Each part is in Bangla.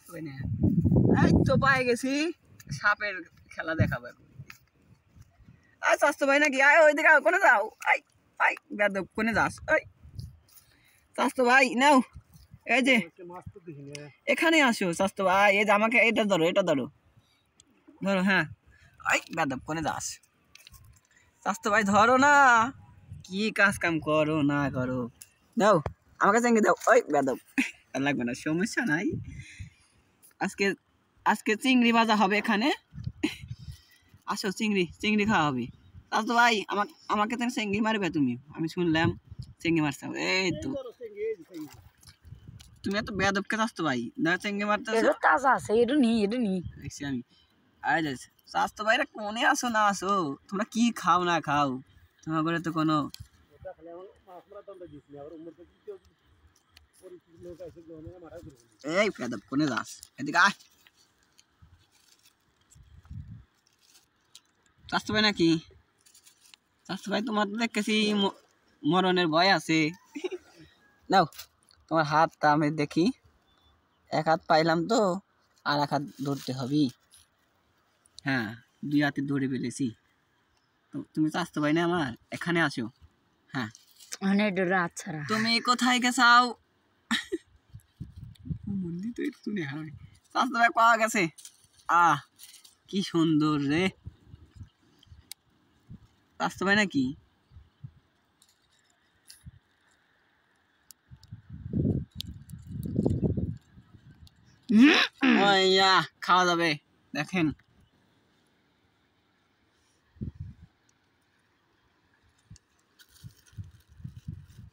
ওই না এই তো পায়ে গেছি সাপের খেলা দেখাবো আয় স্বাস্থ্য ভাই নাকি আয় ওই দিকে কোনে যাও আই আই বেদব কোনে যাস ওই স্বাস্থ্য ভাই নাও এই যে এখানে আসো স্বাস্থ্য ভাই এই যে আমাকে এটা ধরো ধরো হ্যাঁ আই বেদব কোনে যাস স্বাস্থ্য ভাই ধরো না কি কাজ কাম করো না করো দাও আমাকে চেঙ্গে দাও ওই বেদব লাগবে না সমস্যা নাই আজকে আজকে চিংড়ি ভাজা হবে এখানে আসো চিংড়ি খাওয়া হবে স্বাস্থ্য ভাই আমাকে তো চিংড়ি মারবে তুমি আমি শুনলাম চিংড়ি মারছো এই তো তুমি এত বেদবকে স্বাস্থ্য ভাই না চিংড়ি মারতে দেখছি আমি আয় যাচ্ছি স্বাস্থ্য ভাইরা কোনে আসো না আসো তোমরা কি খাও না খাও তোমার ঘরে তো কোনো এই বেদব কোনে যাস এদিকে আয় স্বাস্থ্য ভাই নাকি স্বাস্থ্য ভাই তোমার তো দেখতেছি মরণের ভয় আছে নাও তোমার হাতটা আমি দেখি এক হাত পাইলাম তো আর এক হাত ধরতে হবে হ্যাঁ দুই হাতে ধরে ফেলেছি তো তুমি স্বাস্থ্য ভাই না আমার এখানে আসো হ্যাঁ তুমি কোথায় গেছাও স্বাস্থ্য ভাই পাওয়া গেছে কি সুন্দর রে স্বাস্থ্য ভাই নাকি খাওয়া যাবে দেখেন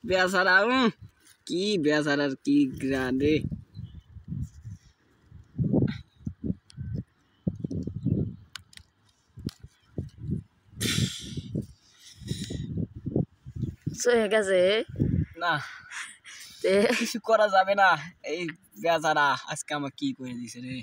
বেচারা কি বেচারার কি গ্রাডে না কিছু করা যাবে না এই বেচারা আজকে আমার কি করে দিছে রে